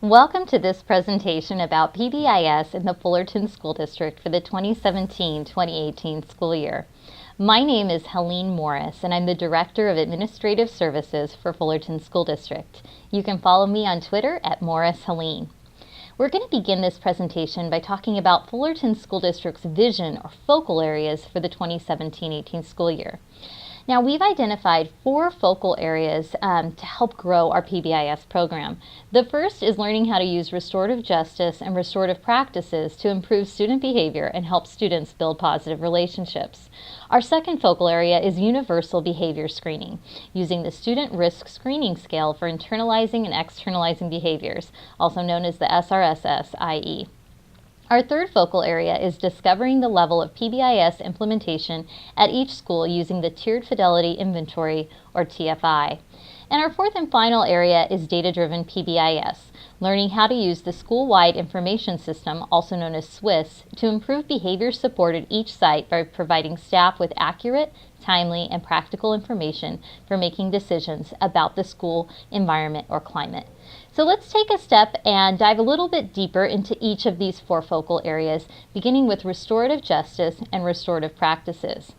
Welcome to this presentation about PBIS in the Fullerton School District for the 2017-2018 school year. My name is Helene Morris, and I'm the Director of Administrative Services for Fullerton School District. You can follow me on Twitter at MorrisHelene. We're going to begin this presentation by talking about Fullerton School District's vision or focal areas for the 2017-18 school year. Now, we've identified 4 focal areas to help grow our PBIS program. The first is learning how to use restorative justice and restorative practices to improve student behavior and help students build positive relationships. Our second focal area is universal behavior screening, using the Student Risk Screening Scale for internalizing and externalizing behaviors, also known as the SRSS-IE. Our third focal area is discovering the level of PBIS implementation at each school using the Tiered Fidelity Inventory, or TFI. And our fourth and final area is data-driven PBIS, learning how to use the School-Wide Information System, also known as SWIS, to improve behavior support at each site by providing staff with accurate, timely, and practical information for making decisions about the school environment or climate. So let's take a step and dive a little bit deeper into each of these 4 focal areas, beginning with restorative justice and restorative practices.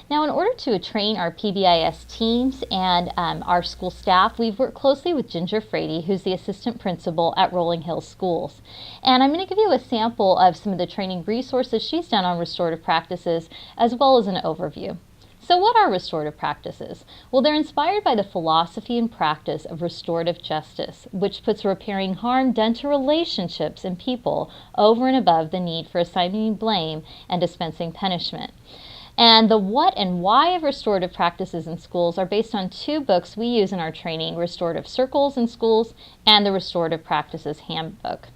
Now, in order to train our PBIS teams and our school staff, we've worked closely with Ginger Frady, who's the assistant principal at Rolling Hills Schools. And I'm going to give you a sample of some of the training resources she's done on restorative practices, as well as an overview. So what are restorative practices? Well, they're inspired by the philosophy and practice of restorative justice, which puts repairing harm done to relationships and people over and above the need for assigning blame and dispensing punishment. And the what and why of restorative practices in schools are based on 2 books we use in our training, Restorative Circles in Schools and the Restorative Practices Handbook.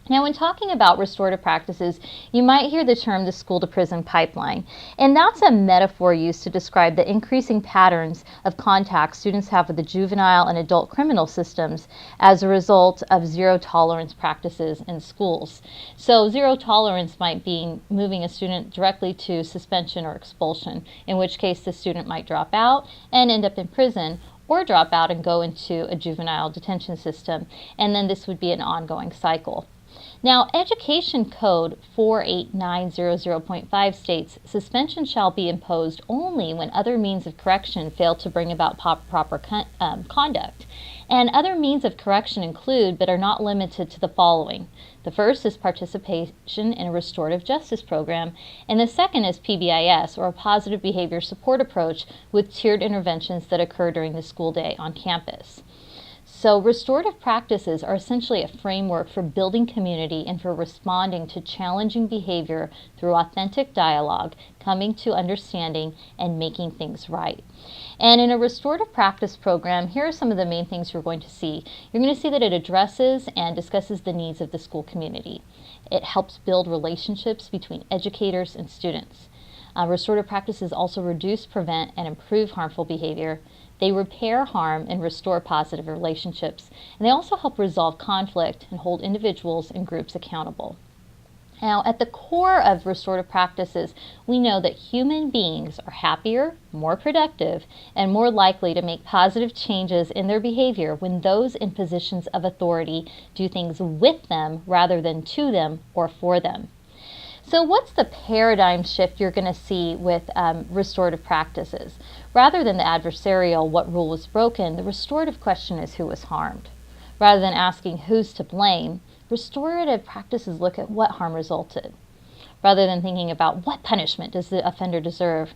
Now, when talking about restorative practices, you might hear the term the school-to-prison pipeline, and that's a metaphor used to describe the increasing patterns of contact students have with the juvenile and adult criminal systems as a result of zero-tolerance practices in schools. So zero tolerance might be moving a student directly to suspension or expulsion, in which case the student might drop out and end up in prison, or drop out and go into a juvenile detention system, and then this would be an ongoing cycle. Now, Education Code 48900.5 states, suspension shall be imposed only when other means of correction fail to bring about proper conduct. And other means of correction include, but are not limited to, the following. The first is participation in a restorative justice program, and the second is PBIS, or a positive behavior support approach with tiered interventions that occur during the school day on campus. So restorative practices are essentially a framework for building community and for responding to challenging behavior through authentic dialogue, coming to understanding, and making things right. And in a restorative practice program, here are some of the main things you're going to see. You're going to see that it addresses and discusses the needs of the school community. It helps build relationships between educators and students. Restorative practices also reduce, prevent, and improve harmful behavior. They repair harm and restore positive relationships, and they also help resolve conflict and hold individuals and groups accountable. Now, at the core of restorative practices, we know that human beings are happier, more productive, and more likely to make positive changes in their behavior when those in positions of authority do things with them rather than to them or for them. So what's the paradigm shift you're going to see with restorative practices? Rather than the adversarial, what rule was broken, the restorative question is who was harmed. Rather than asking who's to blame, restorative practices look at what harm resulted. Rather than thinking about what punishment does the offender deserve,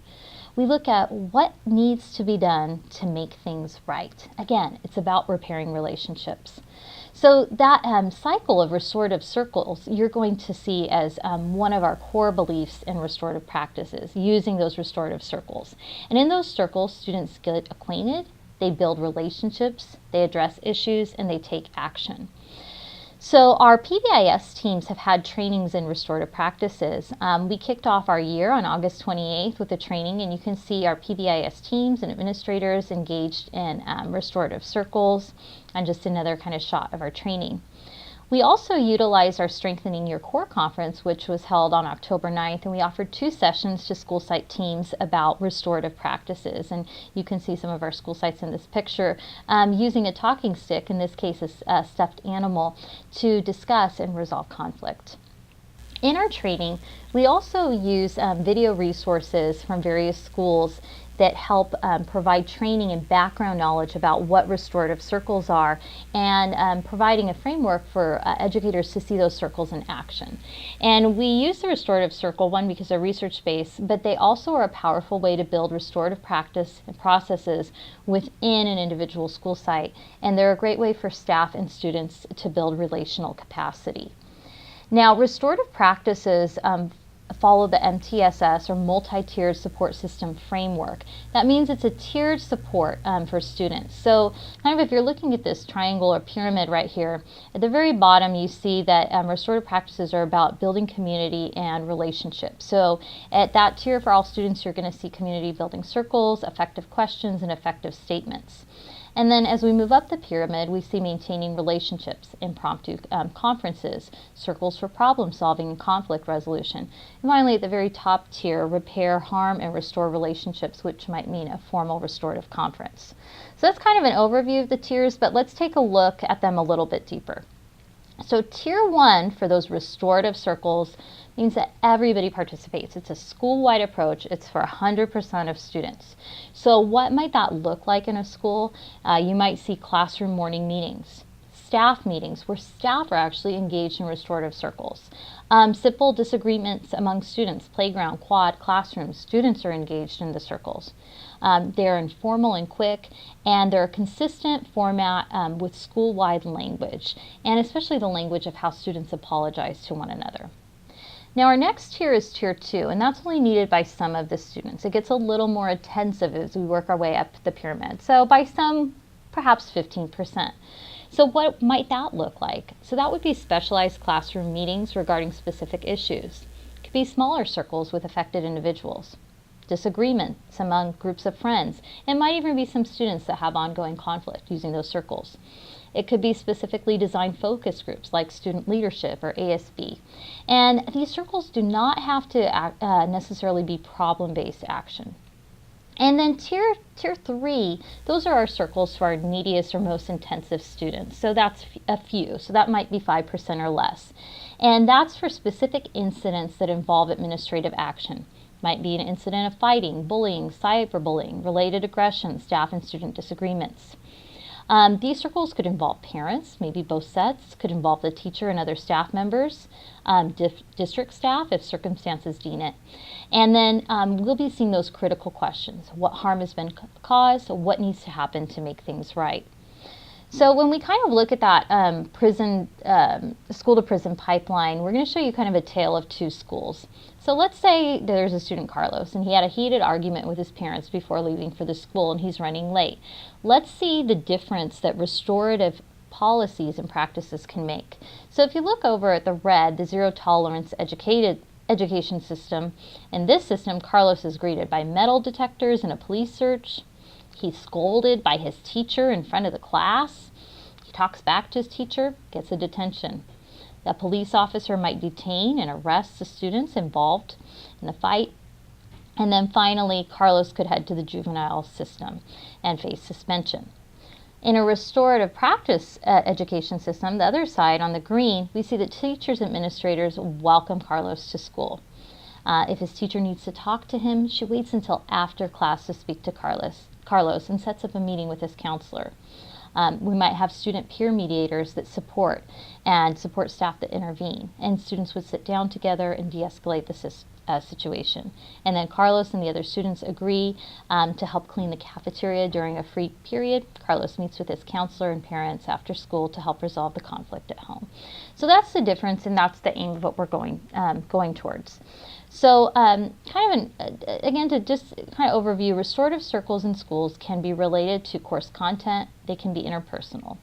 we look at what needs to be done to make things right. Again, it's about repairing relationships. So that cycle of restorative circles you're going to see as one of our core beliefs in restorative practices, using those restorative circles. And in those circles, students get acquainted, they build relationships, they address issues, and they take action. So our PBIS teams have had trainings in restorative practices. We kicked off our year on August 28th with a training, and you can see our PBIS teams and administrators engaged in restorative circles, and just another kind of shot of our training. We also utilized our Strengthening Your Core conference, which was held on October 9th, and we offered 2 sessions to school site teams about restorative practices. And you can see some of our school sites in this picture using a talking stick, in this case a stuffed animal, to discuss and resolve conflict. In our training, we also use video resources from various schools that help provide training and background knowledge about what restorative circles are, and providing a framework for educators to see those circles in action. And we use the restorative circle, one, because they're research-based, but they also are a powerful way to build restorative practice and processes within an individual school site, and they're a great way for staff and students to build relational capacity. Now, restorative practices follow the MTSS, or multi-tiered support system framework. That means it's a tiered support for students. So kind of if you're looking at this triangle or pyramid right here, at the very bottom you see that restorative practices are about building community and relationships. So at that tier for all students, you're going to see community building circles, effective questions, and effective statements. And then as we move up the pyramid, we see maintaining relationships, impromptu conferences, circles for problem solving and conflict resolution. And finally, at the very top tier, repair, harm, and restore relationships, which might mean a formal restorative conference. So that's kind of an overview of the tiers, but let's take a look at them a little bit deeper. So tier 1 for those restorative circles means that everybody participates. It's a school-wide approach. It's for 100% of students. So what might that look like in a school? You might see classroom morning meetings, staff meetings where staff are actually engaged in restorative circles. Simple disagreements among students, playground, quad, classrooms, students are engaged in the circles. They're informal and quick, and they're a consistent format with school-wide language, and especially the language of how students apologize to one another. Now our next tier is tier 2, and that's only needed by some of the students. It gets a little more intensive as we work our way up the pyramid. So by some, perhaps 15%. So what might that look like? So that would be specialized classroom meetings regarding specific issues. It could be smaller circles with affected individuals, disagreements among groups of friends. It might even be some students that have ongoing conflict using those circles. It could be specifically designed focus groups like student leadership or ASB. And these circles do not have to necessarily be problem-based action. And then tier 3, those are our circles for our neediest or most intensive students. So that's a few. So that might be 5% or less. And that's for specific incidents that involve administrative action. Might be an incident of fighting, bullying, cyberbullying, related aggression, staff and student disagreements. These circles could involve parents, maybe both sets, could involve the teacher and other staff members, district staff if circumstances deem it. And then we'll be seeing those critical questions. What harm has been caused? What needs to happen to make things right? So when we kind of look at that school-to-prison pipeline, we're going to show you kind of a tale of 2 schools. So let's say there's a student, Carlos, and he had a heated argument with his parents before leaving for the school, and he's running late. Let's see the difference that restorative policies and practices can make. So if you look over at the red, the zero-tolerance education system, in this system, Carlos is greeted by metal detectors and a police search. He's scolded by his teacher in front of the class. He talks back to his teacher, gets a detention. The police officer might detain and arrest the students involved in the fight. And then finally, Carlos could head to the juvenile system and face suspension. In a restorative practice education system, the other side on the green, we see that teachers and administrators welcome Carlos to school. If his teacher needs to talk to him, she waits until after class to speak to Carlos and sets up a meeting with his counselor. We might have student peer mediators that support staff that intervene, and students would sit down together and de-escalate the situation. And then Carlos and the other students agree to help clean the cafeteria during a free period. Carlos meets with his counselor and parents after school to help resolve the conflict at home. So that's the difference, and that's the aim of what we're going towards. So again, to just kind of overview, restorative circles in schools can be related to course content. They can be interpersonal.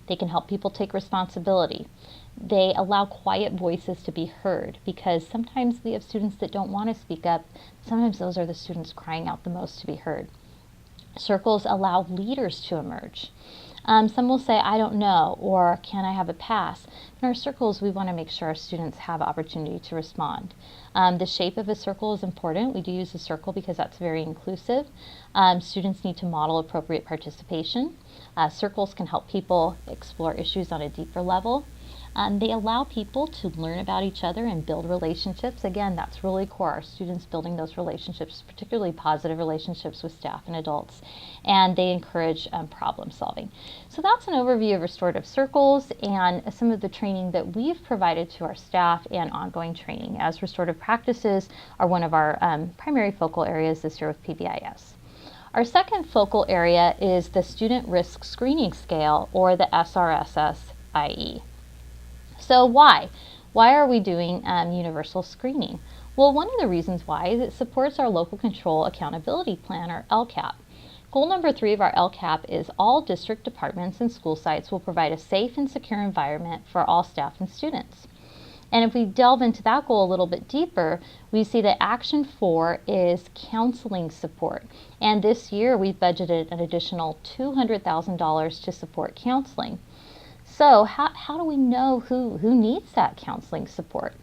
They can help people take responsibility. They allow quiet voices to be heard, because sometimes we have students that don't want to speak up. Sometimes those are the students crying out the most to be heard. Circles allow leaders to emerge. Some will say, I don't know, or can I have a pass? In our circles, we want to make sure our students have opportunity to respond. The shape of a circle is important. We do use a circle because that's very inclusive. Students need to model appropriate participation. Circles can help people explore issues on a deeper level. They allow people to learn about each other and build relationships. Again, that's really core. Our students building those relationships, particularly positive relationships with staff and adults, and they encourage problem solving. So that's an overview of restorative circles and some of the training that we've provided to our staff and ongoing training, as restorative practices are one of our primary focal areas this year with PBIS. Our second focal area is the Student Risk Screening Scale, or the SRSS-IE. So why? Why are we doing universal screening? Well, one of the reasons why is it supports our Local Control Accountability Plan, or LCAP. Goal number 3 of our LCAP is all district departments and school sites will provide a safe and secure environment for all staff and students. And if we delve into that goal a little bit deeper, we see that Action 4 is counseling support. And this year we've budgeted an additional $200,000 to support counseling. So how do we know who needs that counseling support?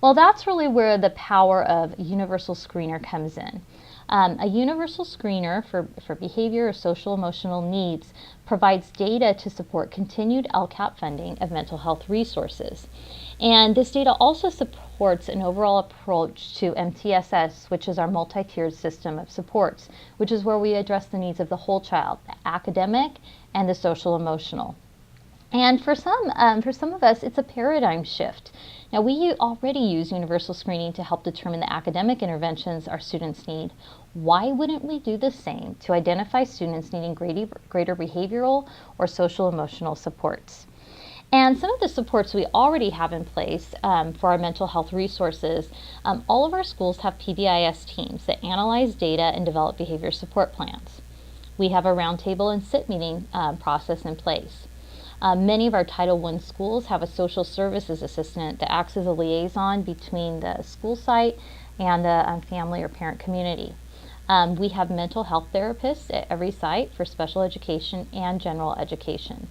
Well, that's really where the power of universal screener comes in. A universal screener for behavior or social emotional needs provides data to support continued LCAP funding of mental health resources. And this data also supports an overall approach to MTSS, which is our multi-tiered system of supports, which is where we address the needs of the whole child, the academic and the social emotional. And for some of us, it's a paradigm shift. Now, we already use universal screening to help determine the academic interventions our students need. Why wouldn't we do the same to identify students needing greater behavioral or social emotional supports? And some of the supports we already have in place for our mental health resources, all of our schools have PBIS teams that analyze data and develop behavior support plans. We have a roundtable and sit meeting process in place. Many of our Title I schools have a social services assistant that acts as a liaison between the school site and the family or parent community. We have mental health therapists at every site for special education and general education.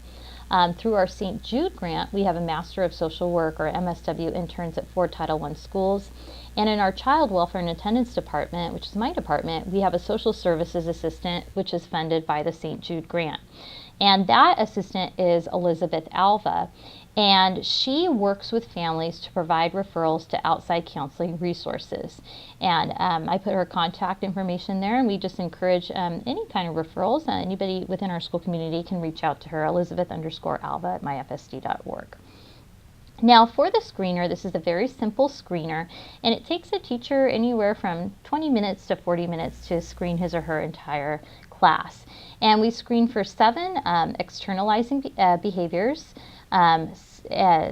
Through our St. Jude grant, we have a Master of Social Work, or MSW, interns at 4 Title I schools. And in our Child Welfare and Attendance Department, which is my department, we have a social services assistant, which is funded by the St. Jude grant. And that assistant is Elizabeth Alva, and she works with families to provide referrals to outside counseling resources. And I put her contact information there, and we just encourage any kind of referrals. Anybody within our school community can reach out to her, Elizabeth_Alva at myfsd.org. Now, for the screener, this is a very simple screener, and it takes a teacher anywhere from 20 minutes to 40 minutes to screen his or her entire class. And we screen for 7 externalizing behaviors: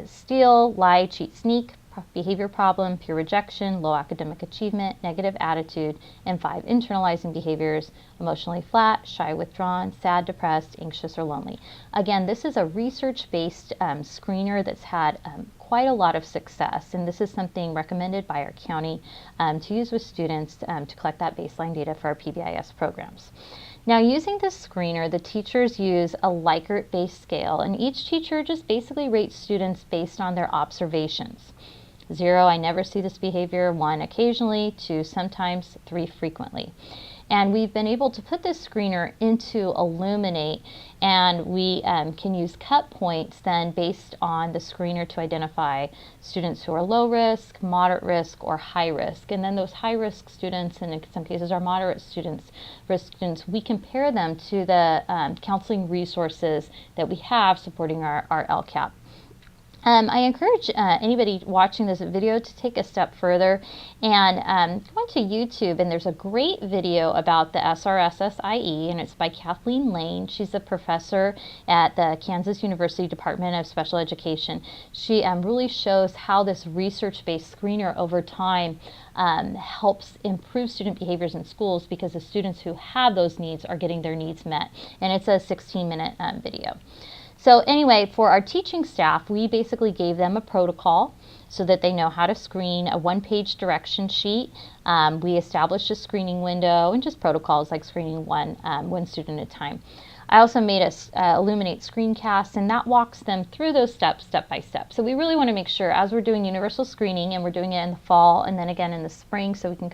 steal, lie, cheat, sneak, behavior problem, peer rejection, low academic achievement, negative attitude, and 5 internalizing behaviors: emotionally flat, shy, withdrawn, sad, depressed, anxious, or lonely. Again, this is a research-based screener that's had quite a lot of success, and this is something recommended by our county to use with students to collect that baseline data for our PBIS programs. Now, using this screener, the teachers use a Likert-based scale, and each teacher just basically rates students based on their observations. 0, I never see this behavior; 1, occasionally; 2, sometimes; 3, frequently. And we've been able to put this screener into Illuminate, and we can use cut points then based on the screener to identify students who are low risk, moderate risk, or high risk. And then those high risk students, and in some cases our moderate risk students, we compare them to the counseling resources that we have supporting our LCAP. I encourage anybody watching this video to take a step further and go onto YouTube, and there's a great video about the SRSS-IE, and it's by Kathleen Lane. She's a professor at the Kansas University Department of Special Education. She really shows how this research-based screener over time helps improve student behaviors in schools, because the students who have those needs are getting their needs met. And it's a 16-minute video. So anyway, for our teaching staff, we basically gave them a protocol so that they know how to screen, a 1-page direction sheet. We established a screening window and just protocols like screening one student at a time. I also made us illuminate screencasts, and that walks them through those steps, step by step. So we really want to make sure, as we're doing universal screening, and we're doing it in the fall and then again in the spring, so we can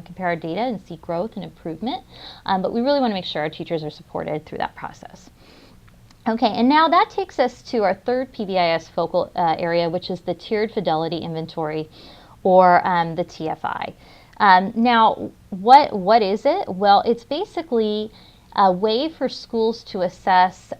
compare our data and see growth and improvement. But we really want to make sure our teachers are supported through that process. Okay, and now that takes us to our third PBIS focal area, which is the Tiered Fidelity Inventory, or the TFI. Now, what is it? Well, it's basically a way for schools to assess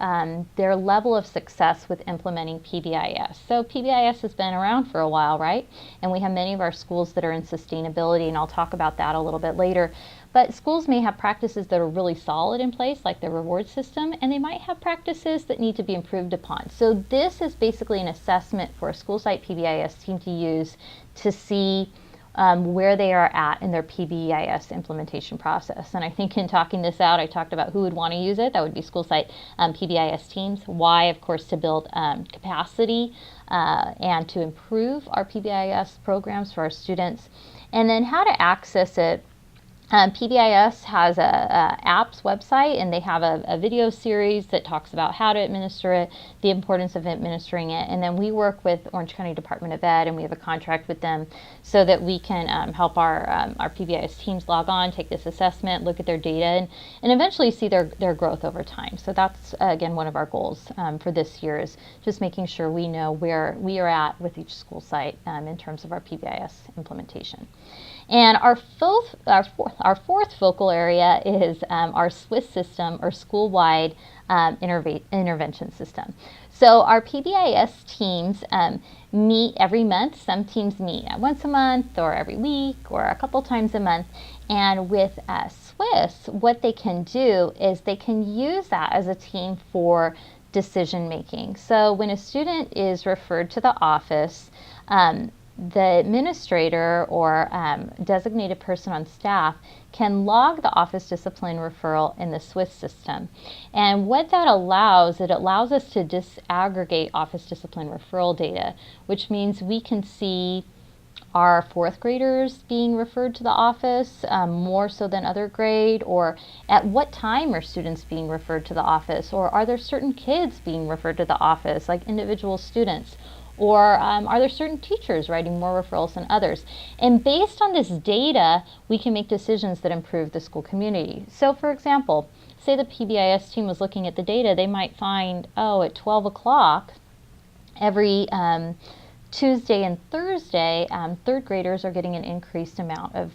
their level of success with implementing PBIS. So PBIS has been around for a while, right? And we have many of our schools that are in sustainability, and I'll talk about that a little bit later. But schools may have practices that are really solid in place, like the reward system, and they might have practices that need to be improved upon. So this is basically an assessment for a school site PBIS team to use to see where they are at in their PBIS implementation process. And I think in talking this out, I talked about who would want to use it. That would be school site PBIS teams. Why, of course, to build capacity and to improve our PBIS programs for our students. And then how to access it. PBIS has a apps website, and they have a video series that talks about how to administer it, the importance of administering it, and then we work with Orange County Department of Ed, and we have a contract with them so that we can help our PBIS teams log on, take this assessment, look at their data, and eventually see their growth over time. So that's, again, one of our goals for this year, is just making sure we know where we are at with each school site in terms of our PBIS implementation. And our fourth focal area is our SWIS system, or school-wide intervention system. So our PBIS teams meet every month. Some teams meet once a month, or every week, or a couple times a month. And with SWIS, what they can do is they can use that as a team for decision making. So when a student is referred to the office, the administrator or designated person on staff can log the office discipline referral in the SWIS system. And what that allows, it allows us to disaggregate office discipline referral data, which means we can see are fourth graders being referred to the office more so than other grade, or at what time are students being referred to the office, or are there certain kids being referred to the office, like individual students? Or are there certain teachers writing more referrals than others? And based on this data, we can make decisions that improve the school community. So for example, say the PBIS team was looking at the data, they might find, at 12 o'clock every Tuesday and Thursday, third graders are getting an increased amount of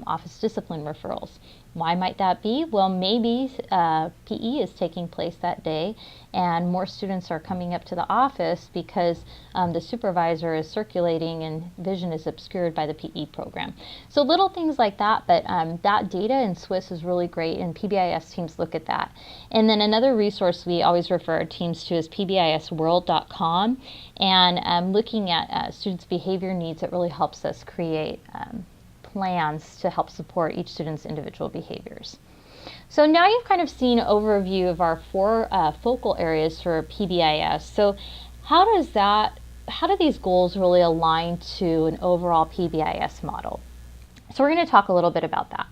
office discipline referrals. Why might that be? Well, maybe PE is taking place that day and more students are coming up to the office because the supervisor is circulating and vision is obscured by the PE program. So little things like that, but that data in SWIS is really great, and PBIS teams look at that. And then another resource we always refer our teams to is pbisworld.com, and looking at students' behavior needs, it really helps us create plans to help support each student's individual behaviors. So now you've kind of seen an overview of our four focal areas for PBIS. So how do these goals really align to an overall PBIS model? So we're going to talk a little bit about that.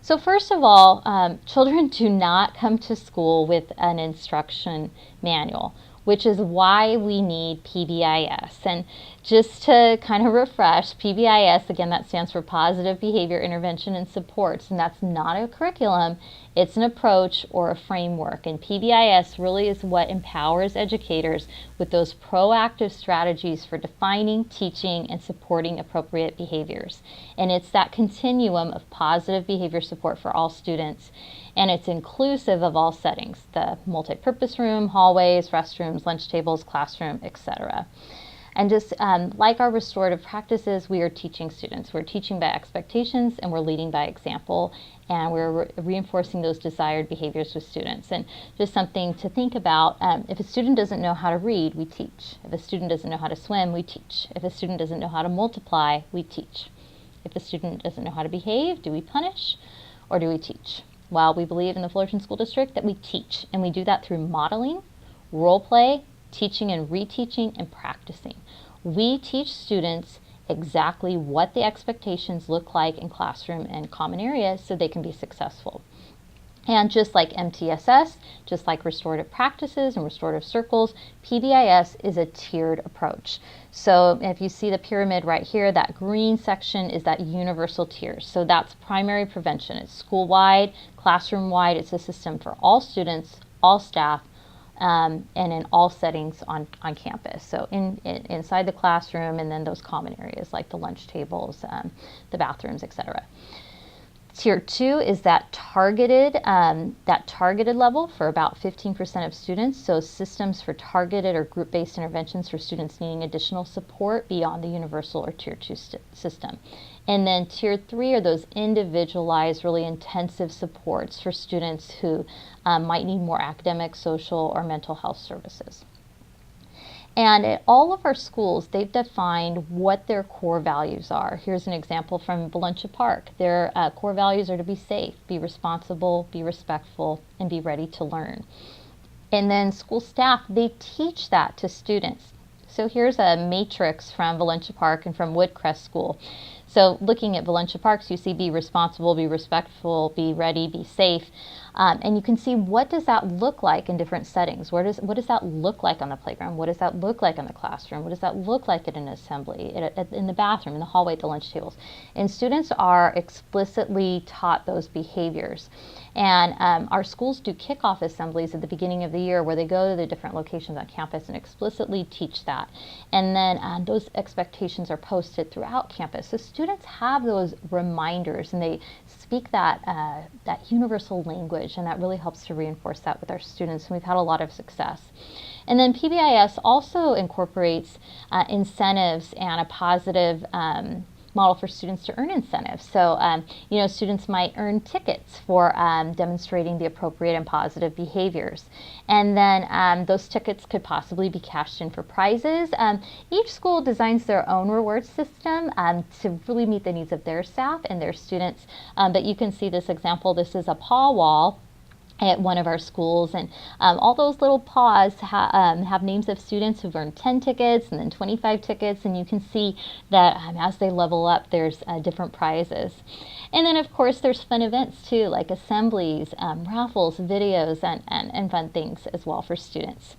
So first of all, children do not come to school with an instruction manual, which is why we need PBIS. And just to kind of refresh, PBIS, again, that stands for Positive Behavior Intervention and Supports, and that's not a curriculum, it's an approach or a framework. And PBIS really is what empowers educators with those proactive strategies for defining, teaching, and supporting appropriate behaviors. And it's that continuum of positive behavior support for all students. And it's inclusive of all settings, the multi-purpose room, hallways, restrooms, lunch tables, classroom, etc. And just like our restorative practices, we are teaching students. We're teaching by expectations, and we're leading by example, and we're reinforcing those desired behaviors with students. And just something to think about, if a student doesn't know how to read, we teach. If a student doesn't know how to swim, we teach. If a student doesn't know how to multiply, we teach. If a student doesn't know how to behave, do we punish or do we teach? Well, we believe in the Fullerton School District that we teach, and we do that through modeling, role play, teaching and reteaching, and practicing. We teach students exactly what the expectations look like in classroom and common areas so they can be successful. And just like MTSS, just like restorative practices and restorative circles, PBIS is a tiered approach. So if you see the pyramid right here, that green section is that universal tiers. So that's primary prevention. It's school-wide, classroom-wide. It's a system for all students, all staff, and in all settings on campus. So inside the classroom, and then those common areas like the lunch tables, the bathrooms, etc. Tier 2 is that targeted level for about 15% of students, so systems for targeted or group-based interventions for students needing additional support beyond the universal or Tier 2 system. And then Tier 3 are those individualized, really intensive supports for students who might need more academic, social, or mental health services. And at all of our schools, they've defined what their core values are. Here's an example from Valencia Park. Their core values are to be safe, be responsible, be respectful, and be ready to learn. And then school staff, they teach that to students. So here's a matrix from Valencia Park and from Woodcrest School. So looking at Valencia Parks, you see be responsible, be respectful, be ready, be safe. And you can see what does that look like in different settings. What does that look like on the playground? What does that look like in the classroom? What does that look like at an assembly, in the bathroom, in the hallway, at the lunch tables? And students are explicitly taught those behaviors. And our schools do kickoff assemblies at the beginning of the year where they go to the different locations on campus and explicitly teach that. And then those expectations are posted throughout campus. So students have those reminders and they speak that universal language, and that really helps to reinforce that with our students. And we've had a lot of success. And then PBIS also incorporates incentives and a positive model for students to earn incentives. So, students might earn tickets for demonstrating the appropriate and positive behaviors. And then those tickets could possibly be cashed in for prizes. Each school designs their own reward system to really meet the needs of their staff and their students. But you can see this example. This is a paw wall at one of our schools, and all those little paws have names of students who've earned 10 tickets and then 25 tickets, and you can see that as they level up, there's different prizes. And then of course there's fun events too, like assemblies, raffles, videos, and fun things as well for students.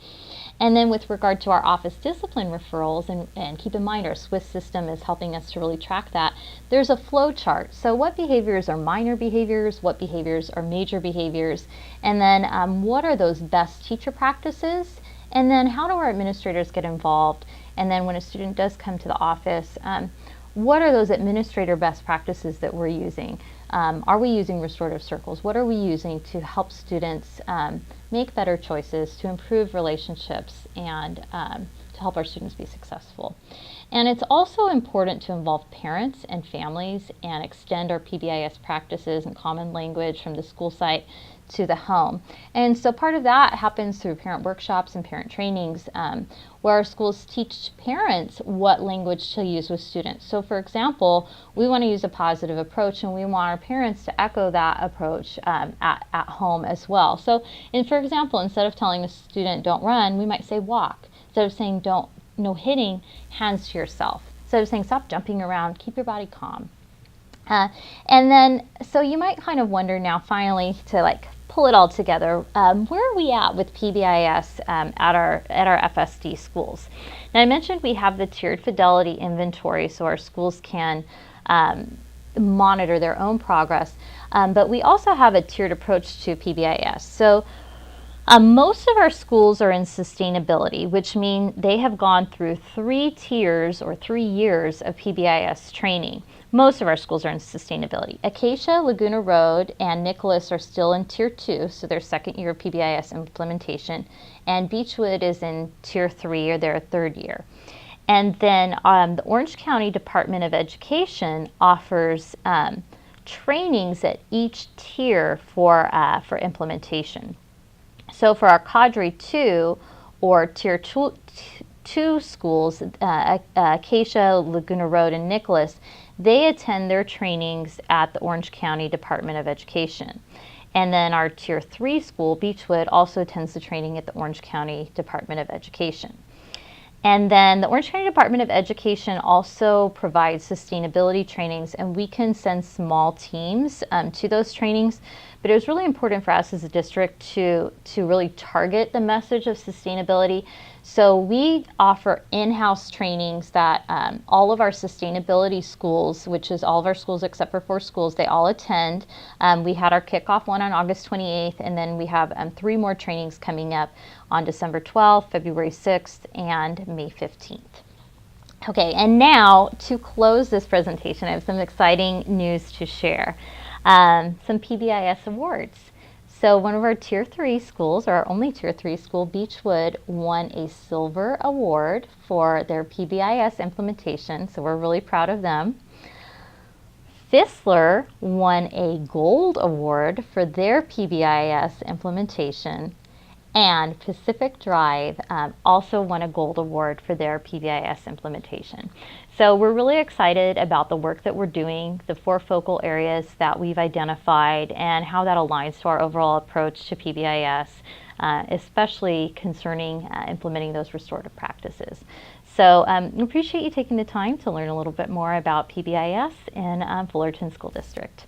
And then with regard to our office discipline referrals, and keep in mind our Swiss system is helping us to really track that, there's a flow chart. So what behaviors are minor behaviors, what behaviors are major behaviors, and then what are those best teacher practices, and then how do our administrators get involved, and then when a student does come to the office, what are those administrator best practices that we're using? Are we using restorative circles? What are we using to help students make better choices, to improve relationships, and to help our students be successful? And it's also important to involve parents and families and extend our PBIS practices and common language from the school site to the home. And so part of that happens through parent workshops and parent trainings where our schools teach parents what language to use with students. So for example, we want to use a positive approach, and we want our parents to echo that approach at home as well. So for example, instead of telling a student don't run, we might say walk. Instead of saying no hitting, hands to yourself. Instead of saying stop jumping around, keep your body calm. And then, so you might kind of wonder now finally to pull it all together, where are we at with PBIS at our FSD schools? Now I mentioned we have the tiered fidelity inventory so our schools can monitor their own progress, but we also have a tiered approach to PBIS. So most of our schools are in sustainability, which means they have gone through 3 tiers or 3 years of PBIS training. Most of our schools are in sustainability. Acacia, Laguna Road, and Nicholas are still in Tier 2, so their 2nd year of PBIS implementation. And Beechwood is in Tier 3, or their 3rd year. And then the Orange County Department of Education offers trainings at each tier for implementation. So for our Cadre 2 or Tier 2 schools, Acacia, Laguna Road, and Nicholas, they attend their trainings at the Orange County Department of Education. And then our Tier 3 school, Beechwood, also attends the training at the Orange County Department of Education. And then the Orange County Department of Education also provides sustainability trainings, and we can send small teams to those trainings. but it was really important for us as a district to really target the message of sustainability. So we offer in-house trainings that all of our sustainability schools, which is all of our schools except for 4 schools, they all attend. We had our kickoff one on August 28th, and then we have 3 more trainings coming up on December 12th, February 6th, and May 15th. Okay, and now to close this presentation, I have some exciting news to share. Some PBIS awards. So one of our Tier 3 schools, or our only Tier 3 school, Beechwood, won a silver award for their PBIS implementation, so we're really proud of them. Fissler won a gold award for their PBIS implementation, and Pacific Drive also won a gold award for their PBIS implementation. So we're really excited about the work that we're doing, the 4 focal areas that we've identified, and how that aligns to our overall approach to PBIS, especially concerning implementing those restorative practices. So we appreciate you taking the time to learn a little bit more about PBIS in Fullerton School District.